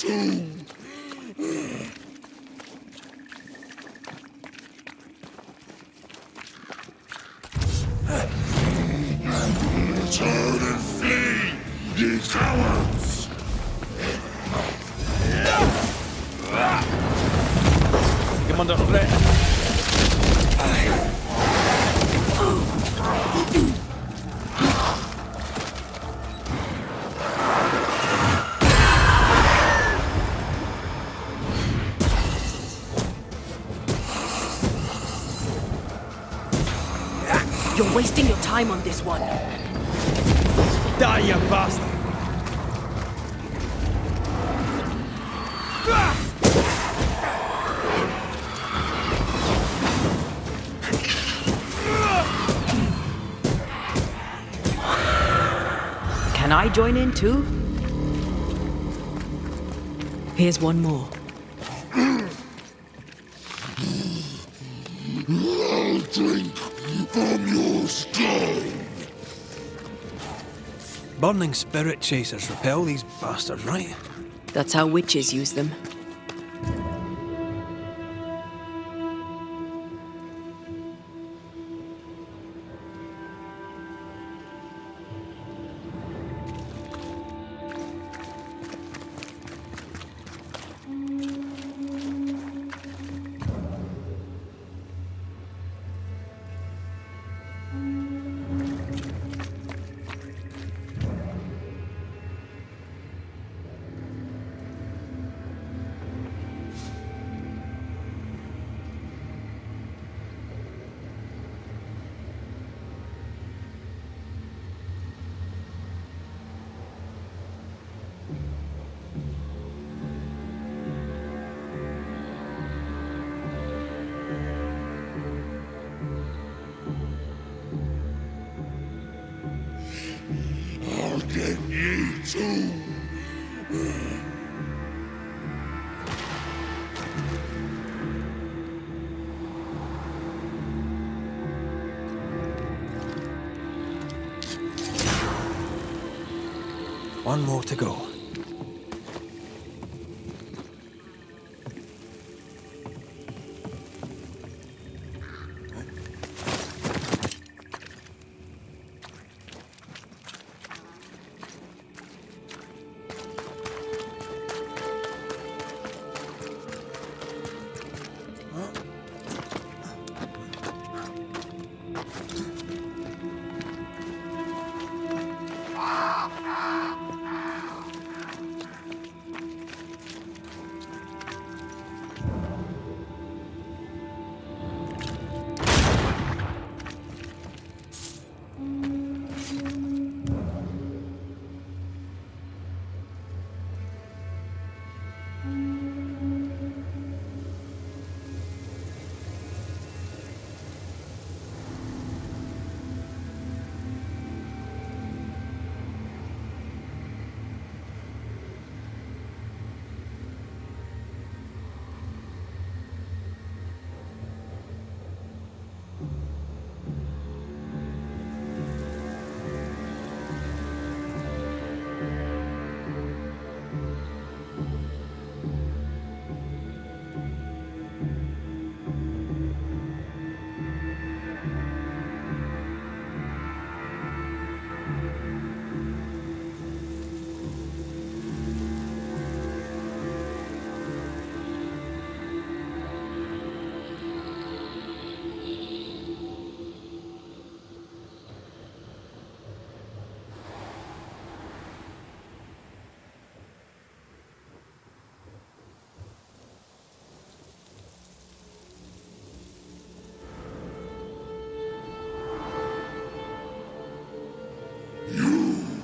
too. Turn and flee, ye cowards! Come under threat. You're wasting your time on this one. Die, you bastard! Can I join in too? Here's one more. I'll drink from your stone. Burning spirit chasers repel these bastards, right? That's how witches use them. I'll get ye too. One more to go.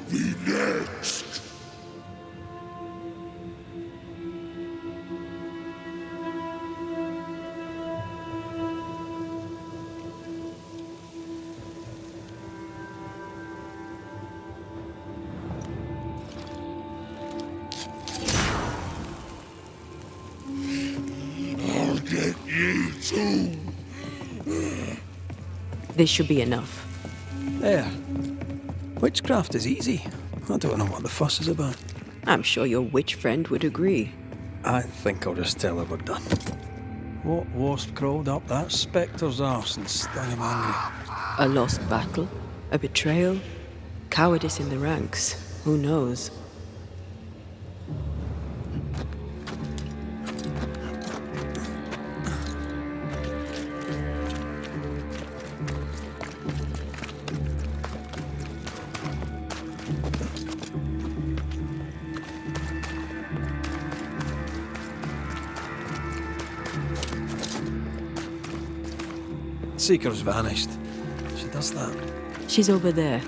Be next. I'll get ye too. This should be enough. There. Witchcraft is easy. I don't know what the fuss is about. I'm sure your witch friend would agree. I think I'll just tell her we're done. What wasp crawled up that spectre's arse and stung him angry? A lost battle? A betrayal? Cowardice in the ranks? Who knows? Seeker's vanished. She does that. She's over there.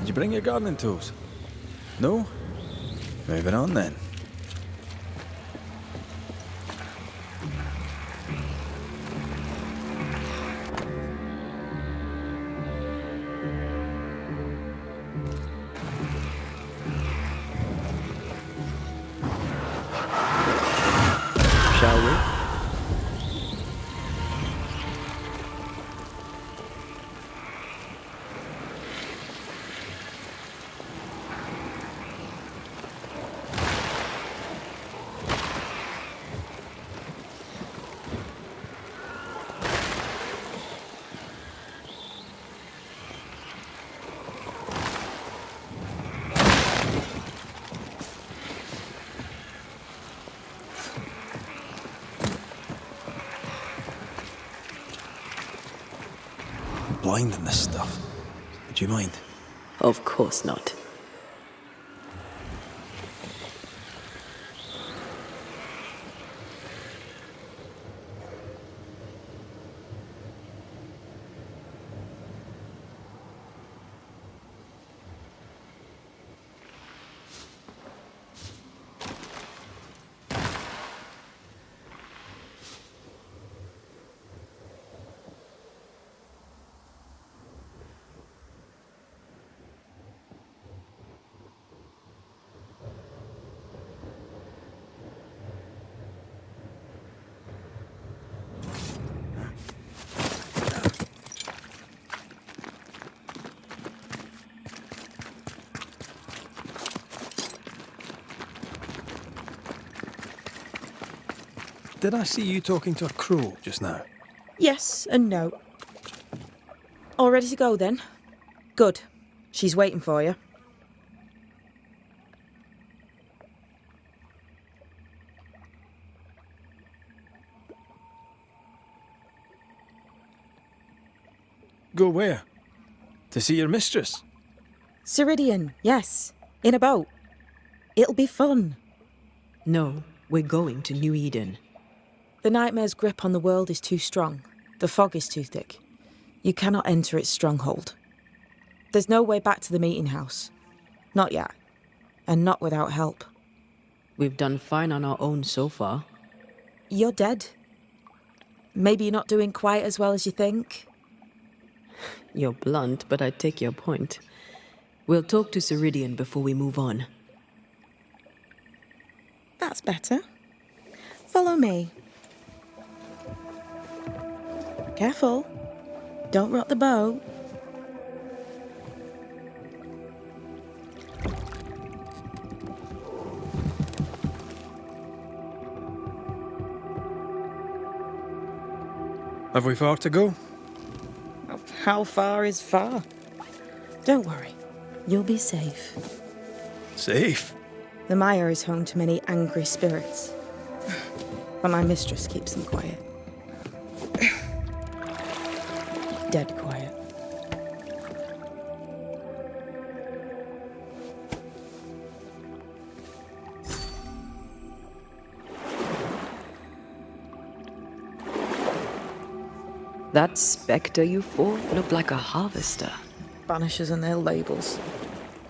Did you bring your gardening tools? No? Moving on then. Shall we? blind in this stuff. Would you mind? Of course not. Did I see you talking to a crow just now? Yes and no. All ready to go then? Good. She's waiting for you. Go where? To see your mistress? Ceridian, yes. In a boat. It'll be fun. No, we're going to New Eden. The nightmare's grip on the world is too strong. The fog is too thick. You cannot enter its stronghold. There's no way back to the meeting house. Not yet. And not without help. We've done fine on our own so far. You're dead. Maybe you're not doing quite as well as you think. You're blunt, but I take your point. We'll talk to Ceridian before we move on. That's better. Follow me. Careful. Don't rock the boat. Have we far to go? How far is far? Don't worry. You'll be safe. Safe? The mire is home to many angry spirits. But my mistress keeps them quiet. Dead quiet. That spectre you fought looked like a harvester. Banishers and their labels.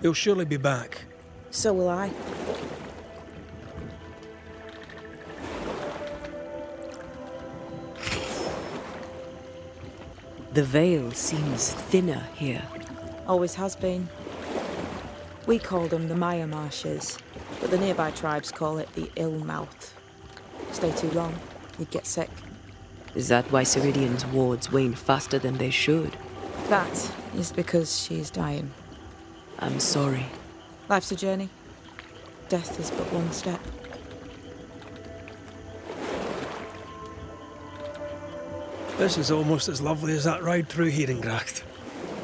He'll surely be back. So will I. The veil seems thinner here. Always has been. We call them the Maya Marshes, but the nearby tribes call it the Ill Mouth. Stay too long, you'd get sick. Is that why Ceridian's wards wane faster than they should? That is because she is dying. I'm sorry. Life's a journey. Death is but one step. This is almost as lovely as that ride through Herengracht.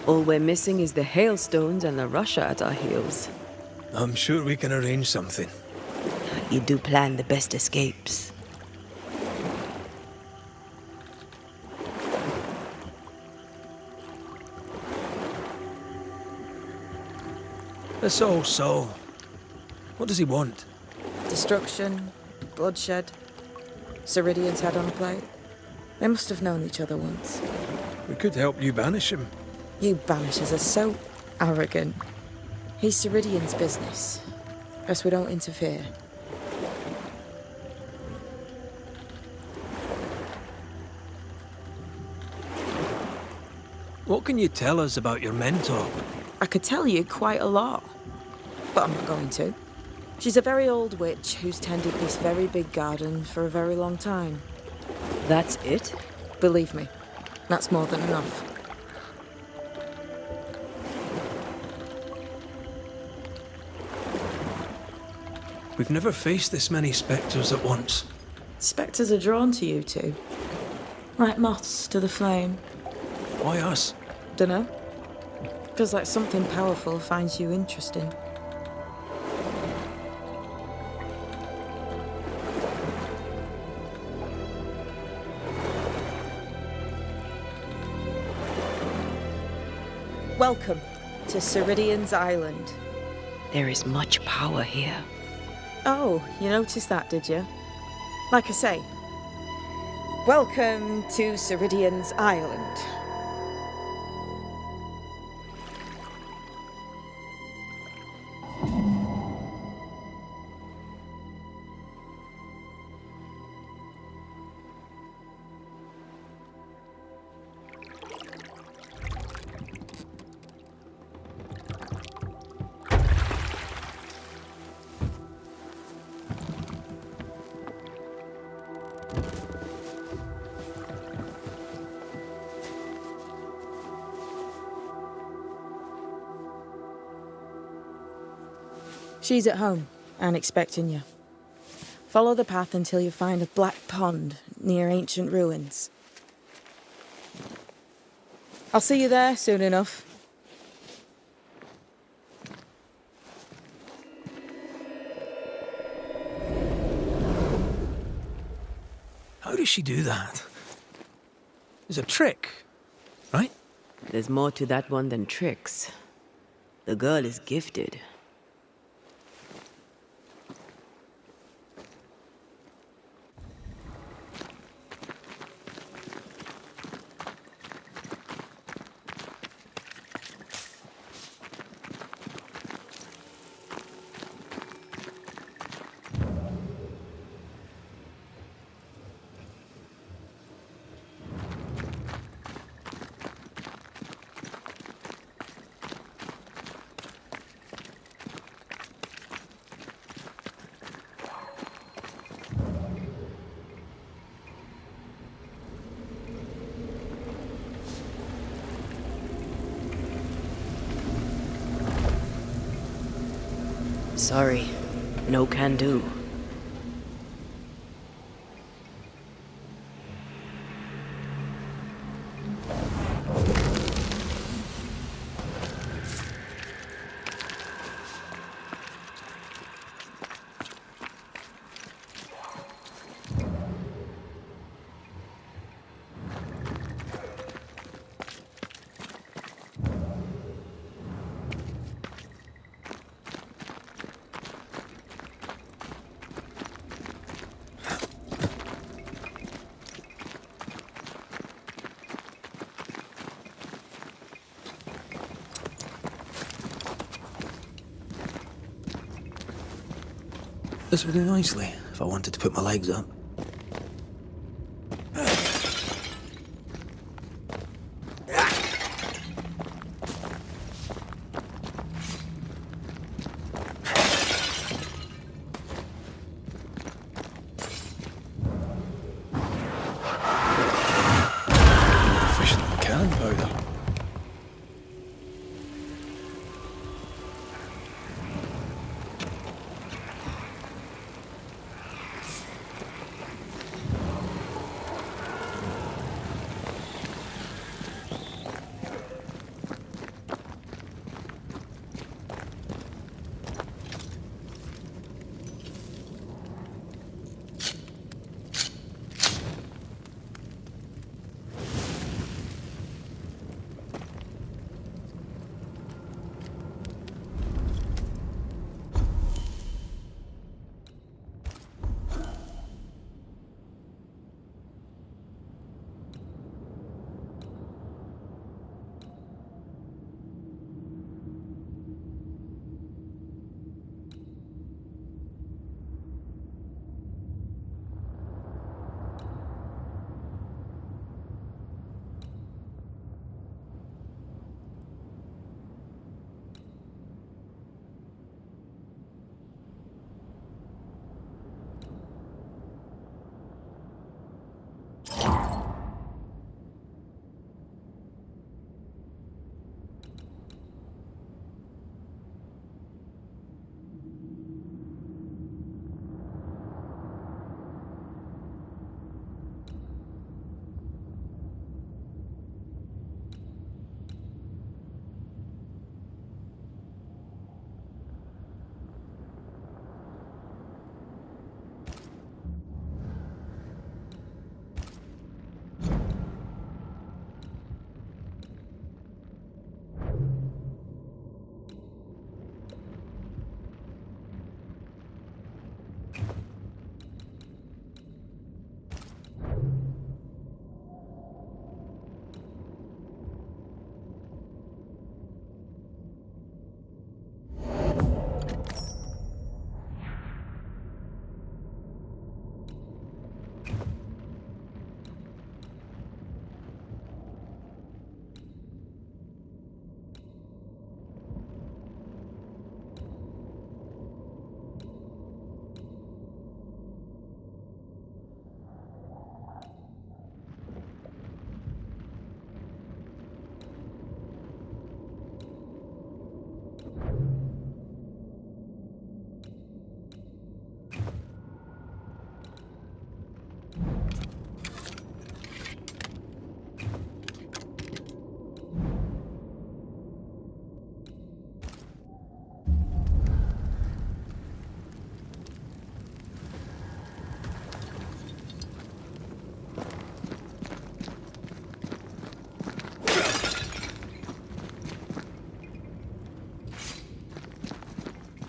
All we're missing is the hailstones and the Russia at our heels. I'm sure we can arrange something. You do plan the best escapes. This old Saul. What does he want? Destruction, bloodshed. Ceridian's head on a plate. They must have known each other once. We could help you banish him. You Banishers are so arrogant. He's Ceridian's business. Best we don't interfere. What can you tell us about your mentor? I could tell you quite a lot, but I'm not going to. She's a very old witch who's tended this very big garden for a very long time. That's it? Believe me, that's more than enough. We've never faced this many spectres at once. Spectres are drawn to you two, like moths to the flame. Why us? Dunno. Feels like something powerful finds you interesting. Welcome to Ceridian's Island. There is much power here. Oh, you noticed that, did you? Like I say, welcome to Ceridian's Island. She's at home and expecting you. Follow the path until you find a black pond near ancient ruins. I'll see you there soon enough. How does she do that? It's a trick, right? There's more to that one than tricks. The girl is gifted. Sorry, no can do. This would do nicely if I wanted to put my legs up. Efficient cannon powder.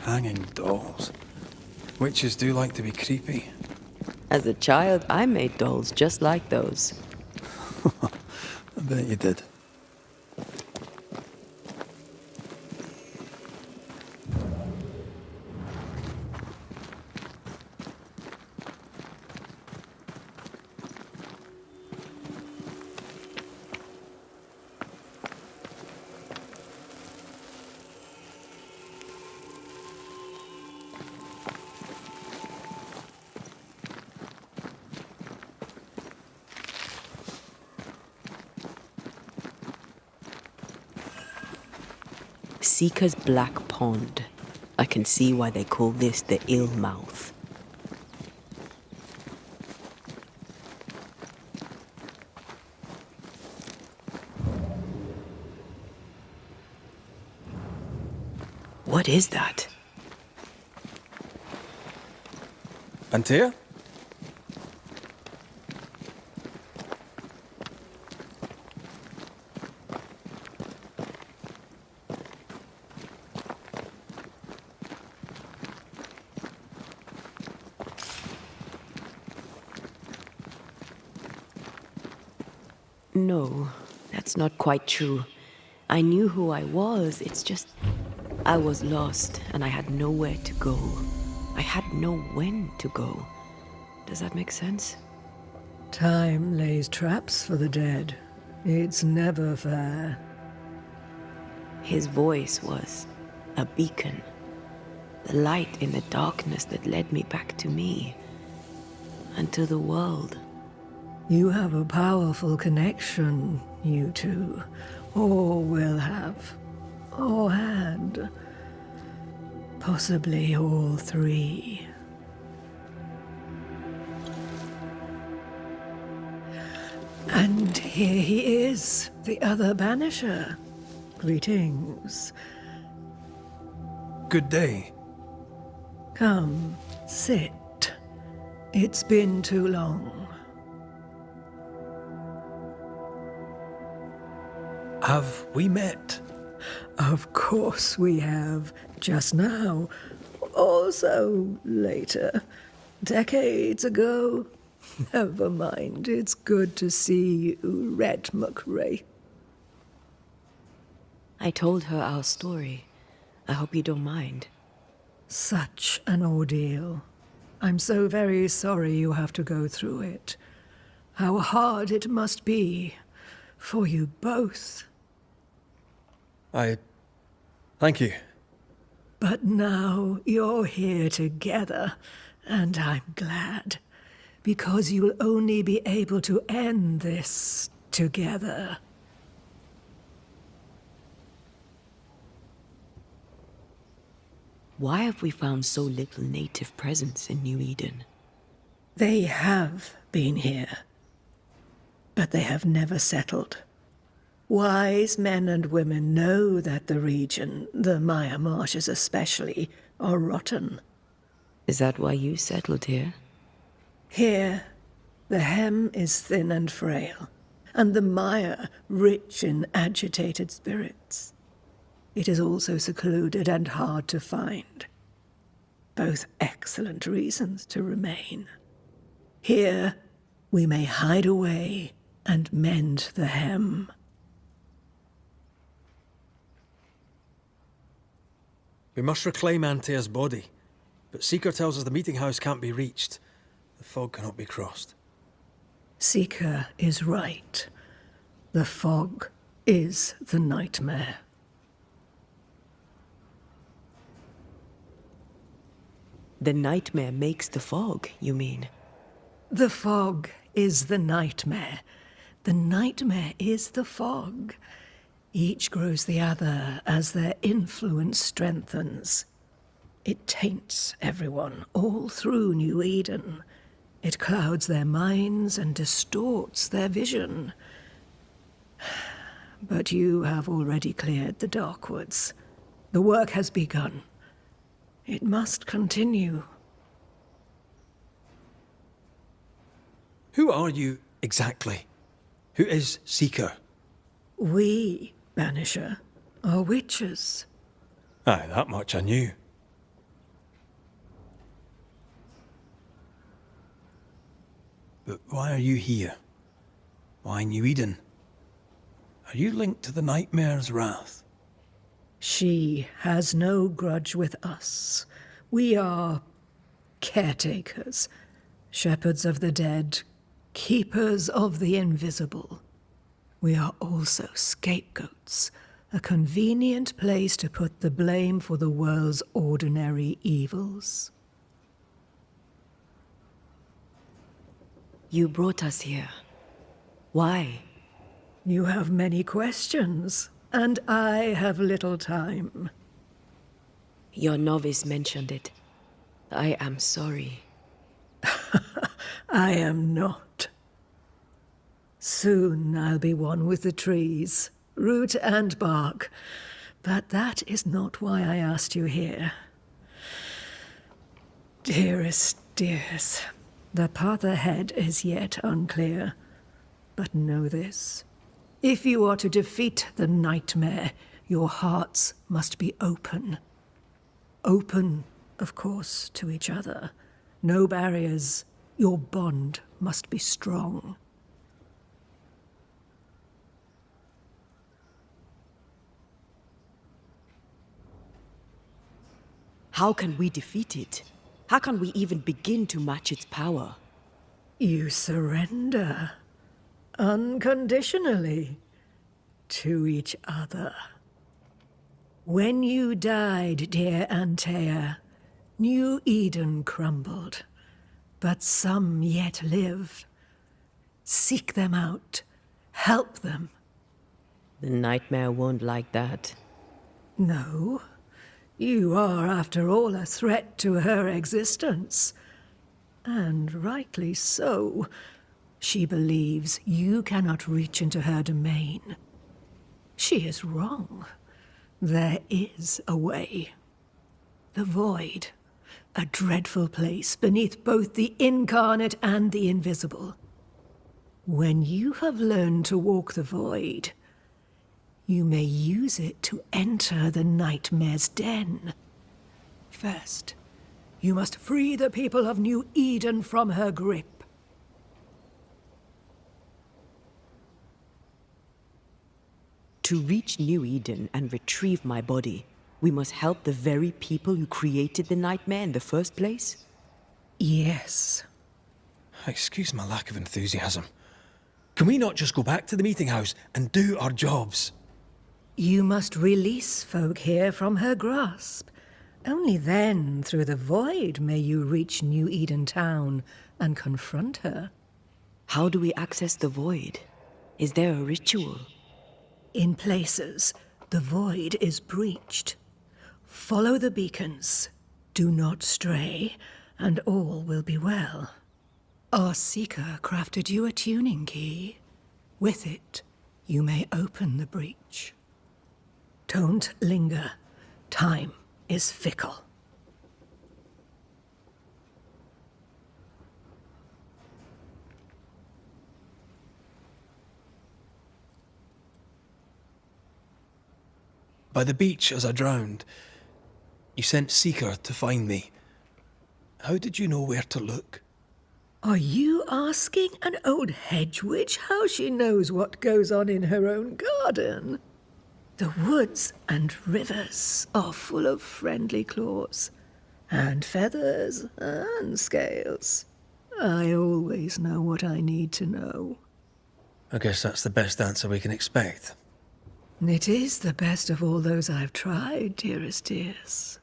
Hanging dolls. Witches do like to be creepy. As a child, I made dolls just like those. I bet you did. Seeker's Black Pond. I can see why they call this the Ill Mouth. What is that? Antea? No, that's not quite true. I knew who I was, it's just... I was lost, and I had nowhere to go. I had no when to go. Does that make sense? Time lays traps for the dead. It's never fair. His voice was a beacon. The light in the darkness that led me back to me. And to the world. You have a powerful connection, you two. Or will have. Or had. Possibly all three. And here he is, the other Banisher. Greetings. Good day. Come, sit. It's been too long. Have we met? Of course we have. Just now. Also later. Decades ago. Never mind. It's good to see you, Red McRae. I told her our story. I hope you don't mind. Such an ordeal. I'm so very sorry you have to go through it. How hard it must be for you both. Thank you. But now you're here together, and I'm glad. Because you'll only be able to end this together. Why have we found so little native presence in New Eden? They have been here, but they have never settled. Wise men and women know that the region, the Maya Marshes especially, are rotten. Is that why you settled here? Here, the hem is thin and frail, and the mire rich in agitated spirits. It is also secluded and hard to find. Both excellent reasons to remain. Here, we may hide away and mend the hem. We must reclaim Antea's body, but Seeker tells us the meeting house can't be reached. The fog cannot be crossed. Seeker is right. The fog is the nightmare. The nightmare makes the fog, you mean? The fog is the nightmare. The nightmare is the fog. Each grows the other as their influence strengthens. It taints everyone, all through New Eden. It clouds their minds and distorts their vision. But you have already cleared the Darkwoods. The work has begun. It must continue. Who are you exactly? Who is Seeker? We, Banisher, are witches. Aye, that much I knew. But why are you here? Why New Eden? Are you linked to the Nightmare's wrath? She has no grudge with us. We are caretakers, shepherds of the dead, keepers of the invisible. We are also scapegoats, a convenient place to put the blame for the world's ordinary evils. You brought us here. Why? You have many questions, and I have little time. Your novice mentioned it. I am sorry. I am not. Soon I'll be one with the trees, root and bark. But that is not why I asked you here. Dearest dears, the path ahead is yet unclear. But know this. If you are to defeat the nightmare, your hearts must be open. Open, of course, to each other. No barriers. Your bond must be strong. How can we defeat it? How can we even begin to match its power? You surrender. Unconditionally. To each other. When you died, dear Antea, New Eden crumbled. But some yet live. Seek them out. Help them. The nightmare won't like that. No. You are, after all, a threat to her existence. And rightly so. She believes you cannot reach into her domain. She is wrong. There is a way. The void. A dreadful place beneath both the incarnate and the invisible. When you have learned to walk the void, you may use it to enter the nightmare's den. First, you must free the people of New Eden from her grip. To reach New Eden and retrieve my body, we must help the very people who created the nightmare in the first place? Yes. Excuse my lack of enthusiasm. Can we not just go back to the meeting house and do our jobs? You must release folk here from her grasp. Only then, through the void, may you reach New Eden Town and confront her. How do we access the void? Is there a ritual? In places, the void is breached. Follow the beacons. Do not stray, and all will be well. Our seeker crafted you a tuning key. With it, you may open the breach. Don't linger. Time is fickle. By the beach as I drowned, you sent Seeker to find me. How did you know where to look? Are you asking an old hedge witch how she knows what goes on in her own garden? The woods and rivers are full of friendly claws, and feathers and scales. I always know what I need to know. I guess that's the best answer we can expect. It is the best of all those I've tried, dearest dears.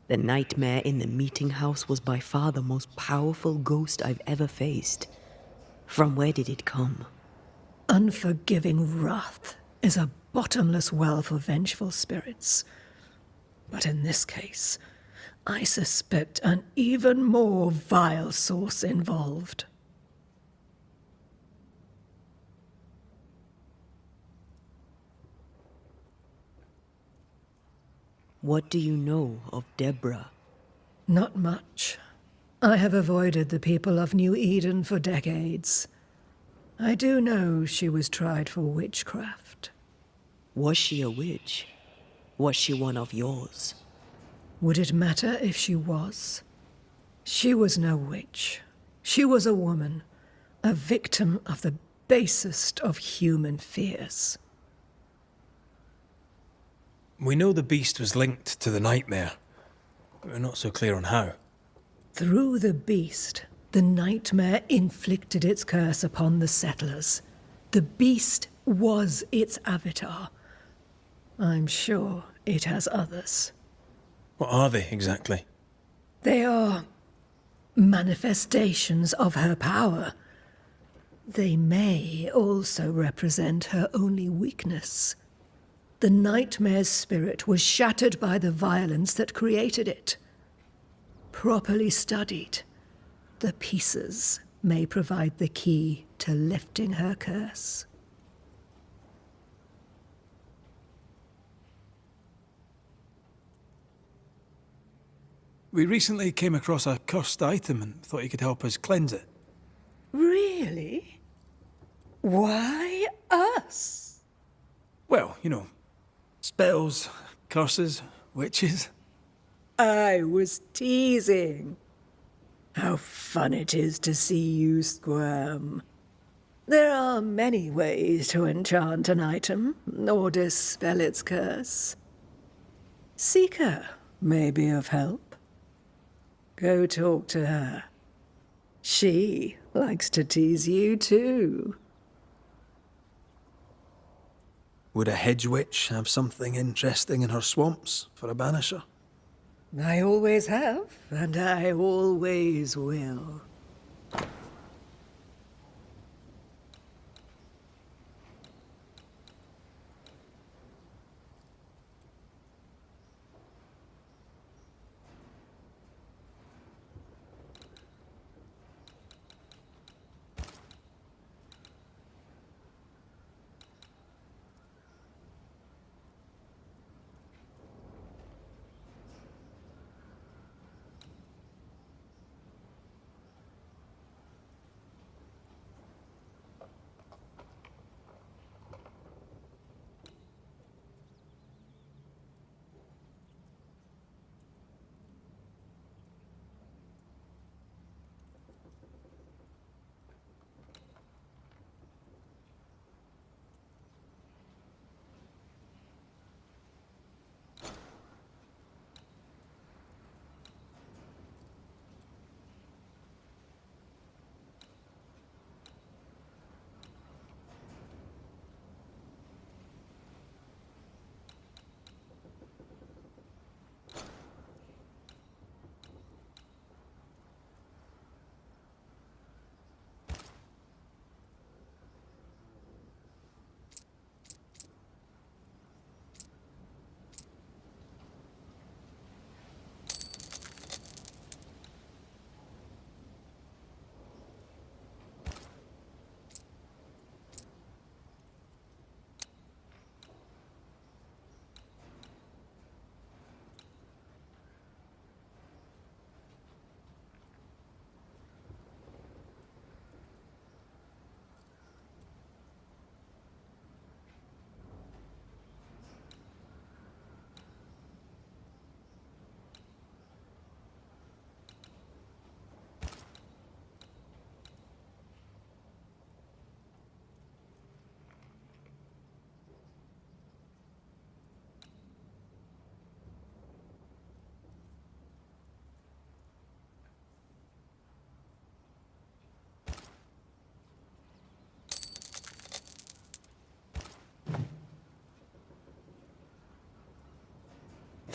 The nightmare in the meeting house was by far the most powerful ghost I've ever faced. From where did it come? Unforgiving wrath is a bottomless well for vengeful spirits. But in this case, I suspect an even more vile source involved. What do you know of Deborah? Not much. I have avoided the people of New Eden for decades. I do know she was tried for witchcraft. Was she a witch? Was she one of yours? Would it matter if she was? She was no witch. She was a woman, a victim of the basest of human fears. We know the beast was linked to the nightmare. We're not so clear on how. Through the beast, the nightmare inflicted its curse upon the settlers. The beast was its avatar. I'm sure it has others. What are they, exactly? They are manifestations of her power. They may also represent her only weakness. The nightmare's spirit was shattered by the violence that created it. Properly studied, the pieces may provide the key to lifting her curse. We recently came across a cursed item and thought you could help us cleanse it. Really? Why us? Well, you know, spells, curses, witches. I was teasing. How fun it is to see you squirm. There are many ways to enchant an item or dispel its curse. Seeker may be of help. Go talk to her. She likes to tease you too. Would a hedge witch have something interesting in her swamps for a banisher? I always have, and I always will.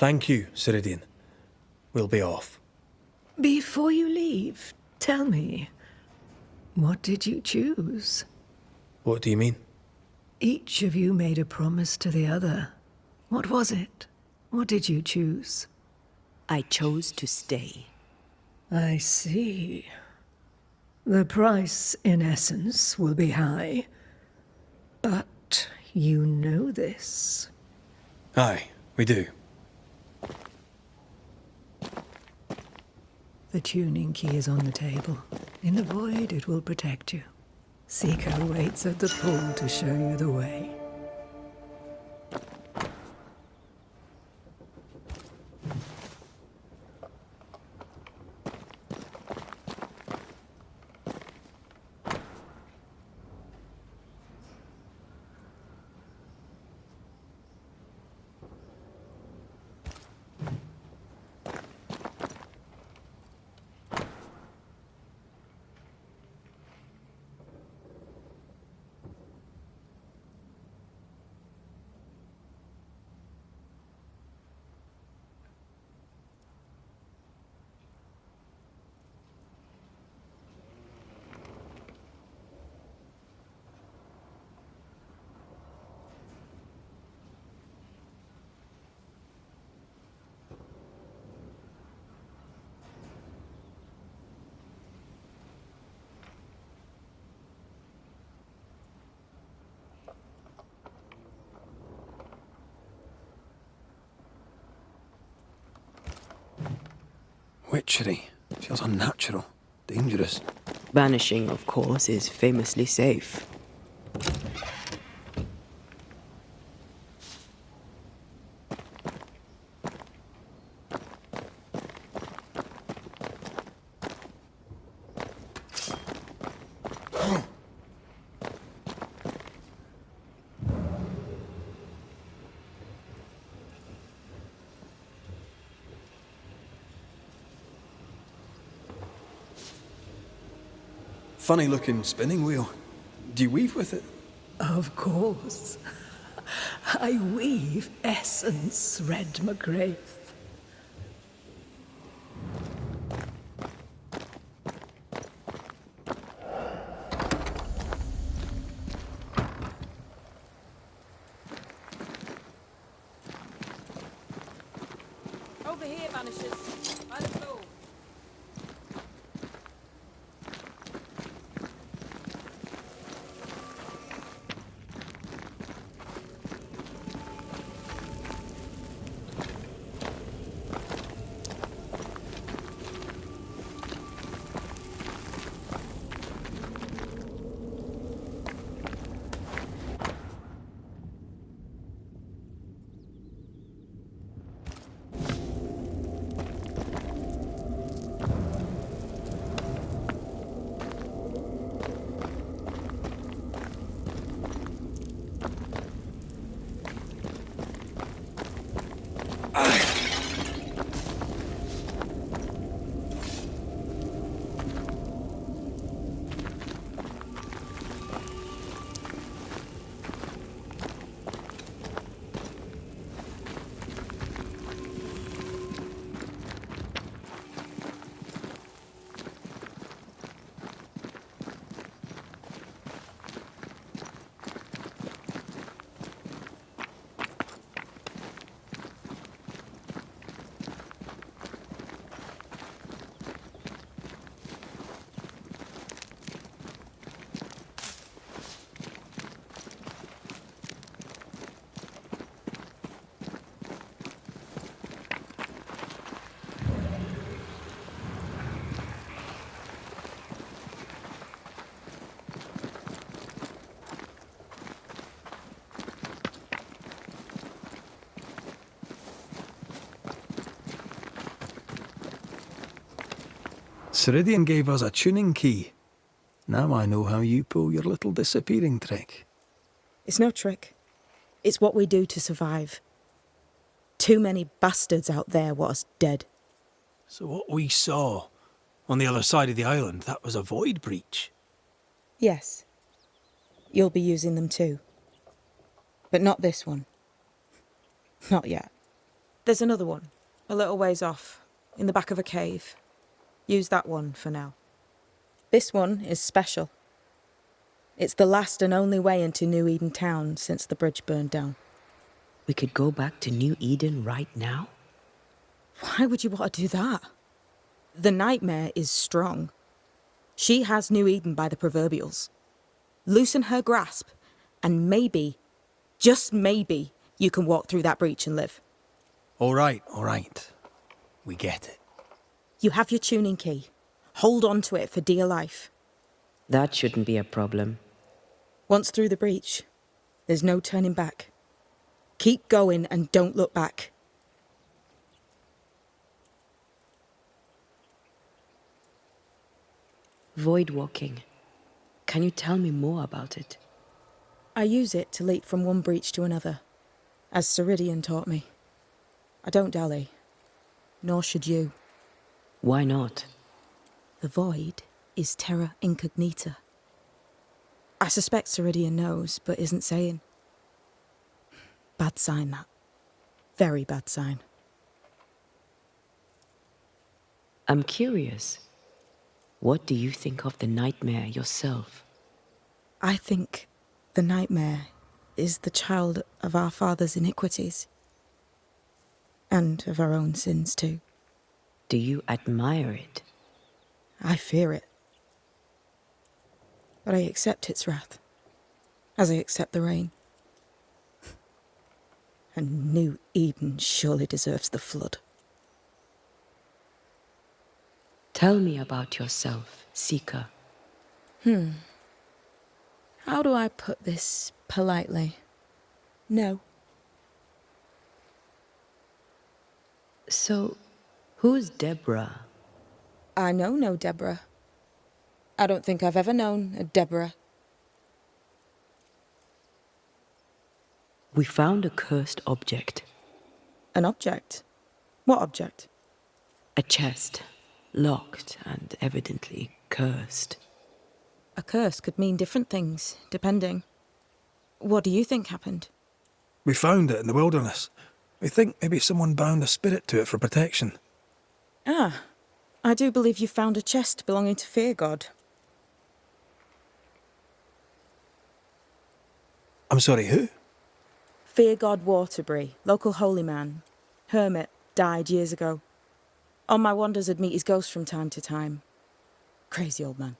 Thank you, Ceridian. We'll be off. Before you leave, tell me, what did you choose? What do you mean? Each of you made a promise to the other. What was it? What did you choose? I chose to stay. I see. The price, in essence, will be high. But you know this. Aye, we do. The tuning key is on the table. In the void, it will protect you. Seeker waits at the pool to show you the way. Witchery. Feels unnatural. Dangerous. Banishing, of course, is famously safe. Funny looking spinning wheel. Do you weave with it? Of course. I weave essence, Red McGrath. Over here, Banishers. By the floor. Ceridian gave us a tuning key. Now I know how you pull your little disappearing trick. It's no trick. It's what we do to survive. Too many bastards out there want us dead. So what we saw on the other side of the island, that was a void breach. Yes. You'll be using them too. But not this one. Not yet. There's another one, a little ways off, in the back of a cave. Use that one for now. This one is special. It's the last and only way into New Eden town since the bridge burned down. We could go back to New Eden right now? Why would you want to do that? The nightmare is strong. She has New Eden by the proverbials. Loosen her grasp, and maybe, just maybe, you can walk through that breach and live. All right. We get it. You have your tuning key. Hold on to it for dear life. That shouldn't be a problem. Once through the breach, there's no turning back. Keep going and don't look back. Void walking. Can you tell me more about it? I use it to leap from one breach to another, as Ceridian taught me. I don't dally, nor should you. Why not? The void is terra incognita. I suspect Ceridian knows, but isn't saying. Bad sign, that. Very bad sign. I'm curious. What do you think of the nightmare yourself? I think the nightmare is the child of our father's iniquities. And of our own sins, too. Do you admire it? I fear it. But I accept its wrath, as I accept the rain. And New Eden surely deserves the flood. Tell me about yourself, Seeker. How do I put this politely? No. So, who's Deborah? I know no Deborah. I don't think I've ever known a Deborah. We found a cursed object. An object? What object? A chest, locked and evidently cursed. A curse could mean different things, depending. What do you think happened? We found it in the wilderness. We think maybe someone bound a spirit to it for protection. Ah, I do believe you found a chest belonging to Fear God. I'm sorry, who? Fear God Waterbury, local holy man. Hermit, died years ago. On my wanders I'd meet his ghost from time to time. Crazy old man.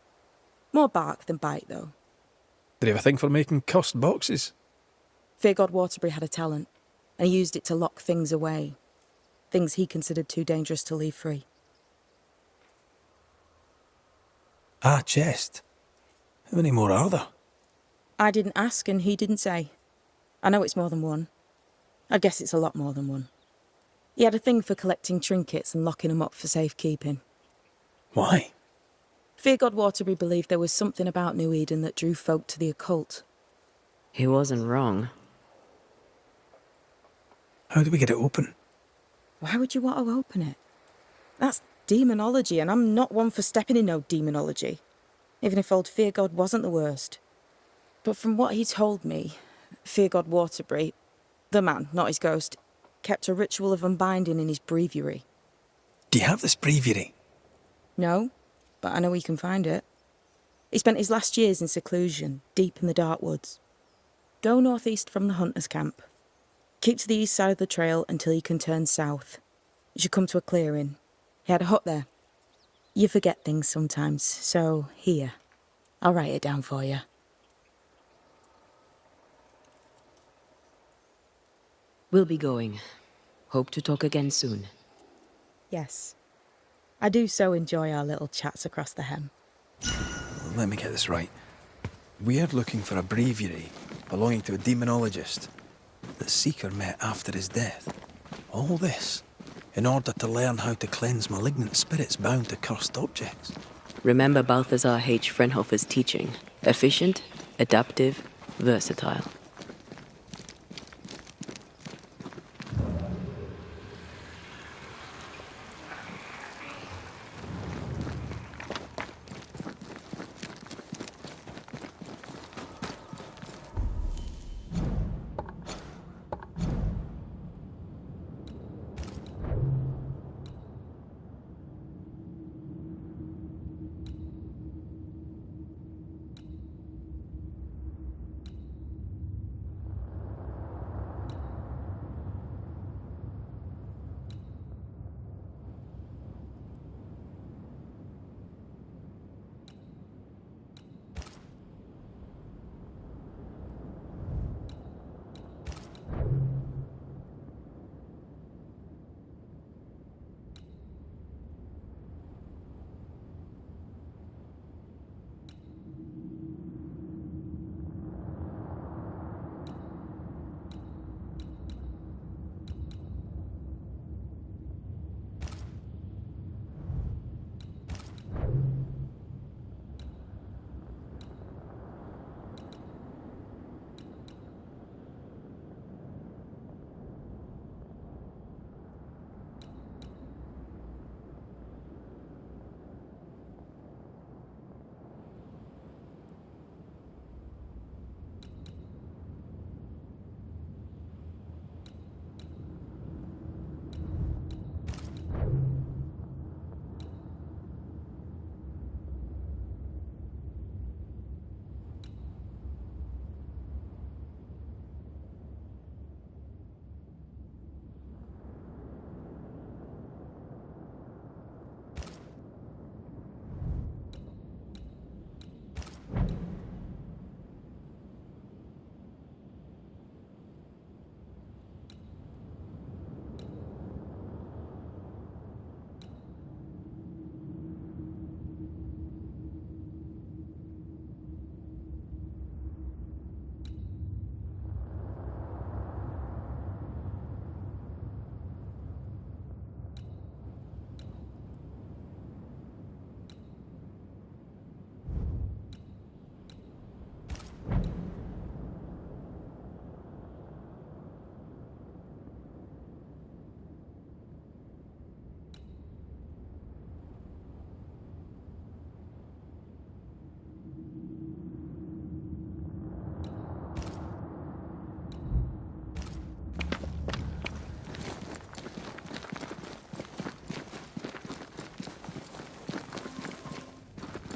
More bark than bite, though. Did he have a thing for making cursed boxes? Fear God Waterbury had a talent, and he used it to lock things away. Things he considered too dangerous to leave free. Ah, chest. How many more are there? I didn't ask and he didn't say. I know it's more than one. I guess it's a lot more than one. He had a thing for collecting trinkets and locking them up for safekeeping. Why? Fear God Waterbury believed there was something about New Eden that drew folk to the occult. He wasn't wrong. How do we get it open? Why would you want to open it? That's demonology, and I'm not one for stepping in no demonology, even if old Fear God wasn't the worst. But from what he told me, Fear God Waterbury, the man, not his ghost, kept a ritual of unbinding in his breviary. Do you have this breviary? No, but I know he can find it. He spent his last years in seclusion, deep in the dark woods. Go northeast from the hunter's camp. Keep to the east side of the trail until you can turn south. You should come to a clearing. He had a hut there. You forget things sometimes, so here. I'll write it down for you. We'll be going. Hope to talk again soon. Yes. I do so enjoy our little chats across the hem. Let me get this right. We're looking for a breviary belonging to a demonologist that Seeker met after his death. All this in order to learn how to cleanse malignant spirits bound to cursed objects. Remember Balthazar H. Frenhofer's teaching. Efficient, adaptive, versatile.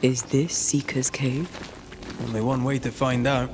Is this Seeker's Cave? Only one way to find out.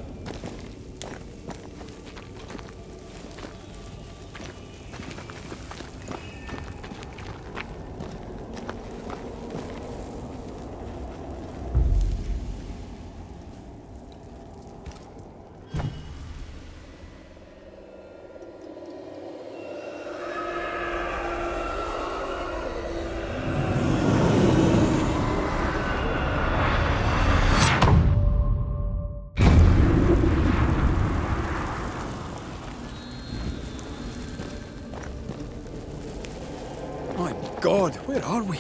My God, where are we?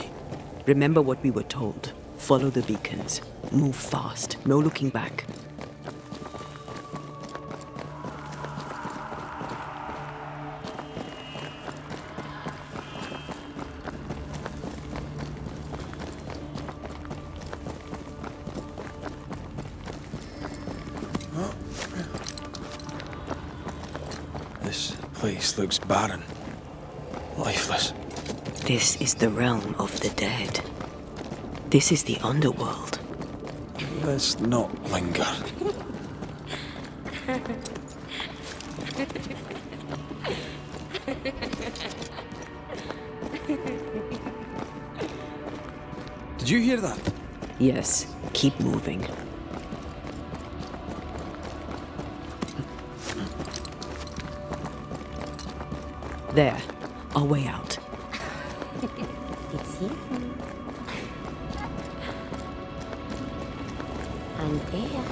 Remember what we were told. Follow the beacons. Move fast. No looking back. This place looks barren. Lifeless. This is the realm of the dead. This is the underworld. Let's not linger. Did you hear that? Yes, keep moving. There, our way out. It's you. Antea.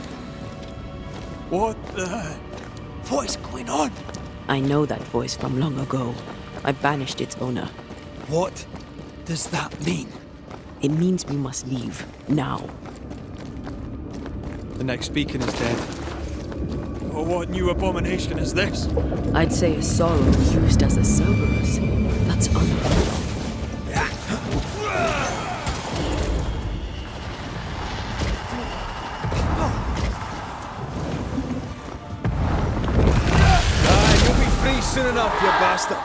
What is going on? I know that voice from long ago. I banished its owner. What does that mean? It means we must leave, now. The next beacon is dead. Oh, what new abomination is this? I'd say a sorrow used as a Cerberus. That's unheard of. You'll be free soon enough, you bastard.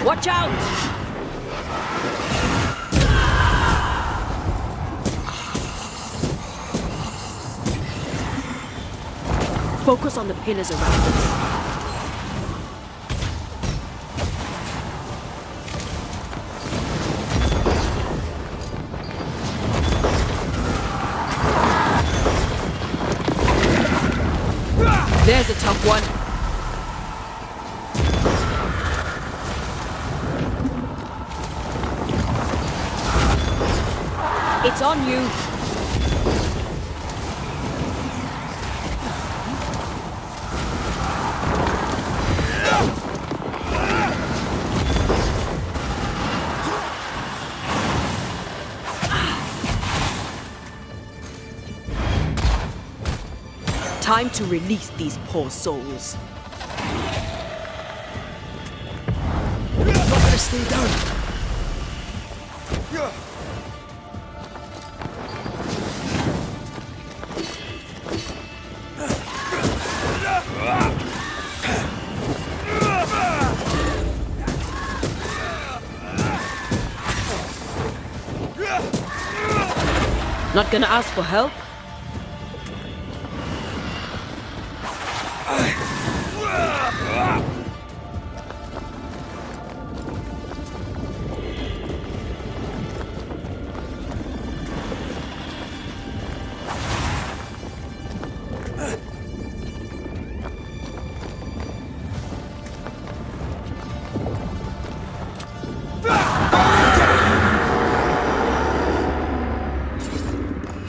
Watch out! Focus on the pillars around us. There's a tough one. It's on you. Time to release these poor souls. I'm not gonna stay down. Not gonna ask for help?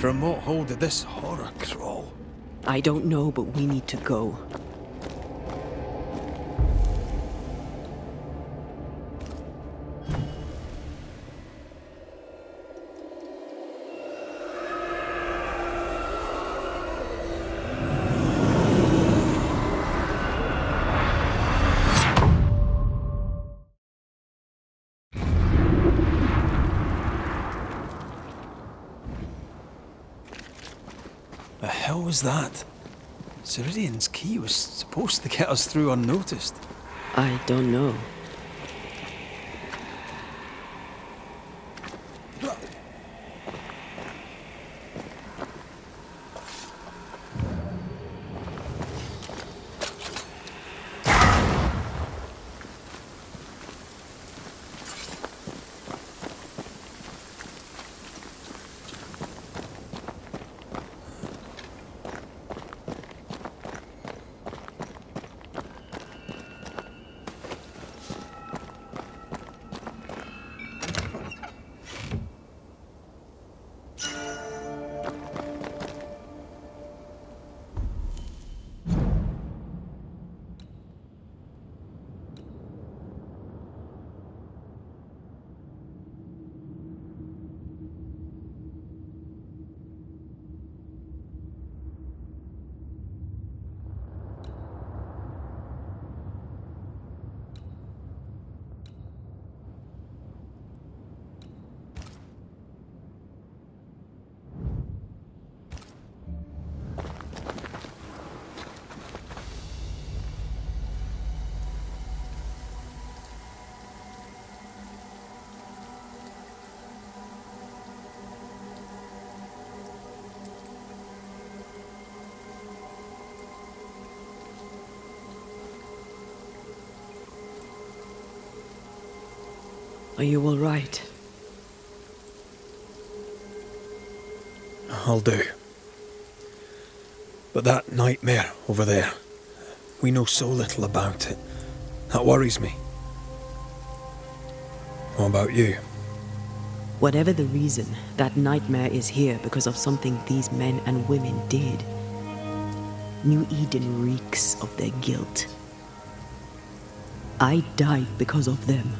From what hole did this horror crawl? I don't know, but we need to go. The hell was that? Ceridian's key was supposed to get us through unnoticed. I don't know. Are you all right? I'll do. But that nightmare over there, we know so little about it. That worries me. What about you? Whatever the reason, that nightmare is here because of something these men and women did. New Eden reeks of their guilt. I died because of them.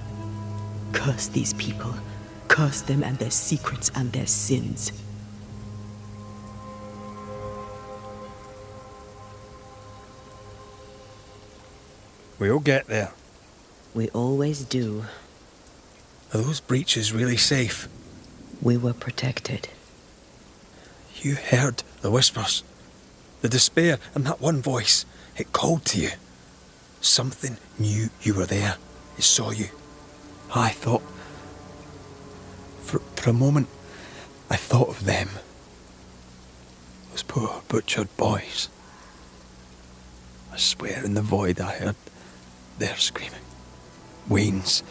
Curse these people. Curse them and their secrets and their sins. We'll get there. We always do. Are those breaches really safe? We were protected. You heard the whispers, the despair, and that one voice. It called to you. Something knew you were there. It saw you. I thought... For a moment, I thought of them. Those poor butchered boys. I swear in the void I heard their screaming. Wains.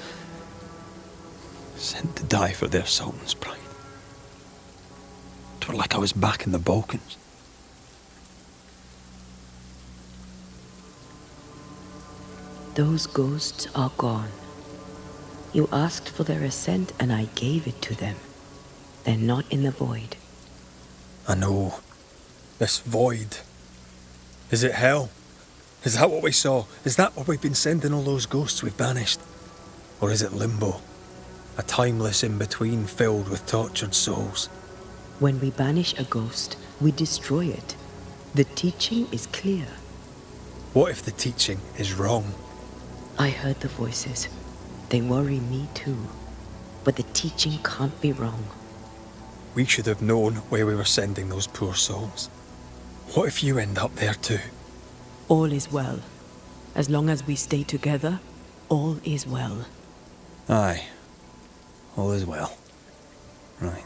Sent to die for their sultan's pride. 'Twere like I was back in the Balkans. Those ghosts are gone. You asked for their ascent and I gave it to them. They're not in the void. I know. This void. Is it hell? Is that what we saw? Is that what we've been sending all those ghosts we've banished? Or is it limbo? A timeless in-between filled with tortured souls? When we banish a ghost, we destroy it. The teaching is clear. What if the teaching is wrong? I heard the voices. They worry me too. But the teaching can't be wrong. We should have known where we were sending those poor souls. What if you end up there too? All is well. As long as we stay together, all is well. Aye. All is well. Right.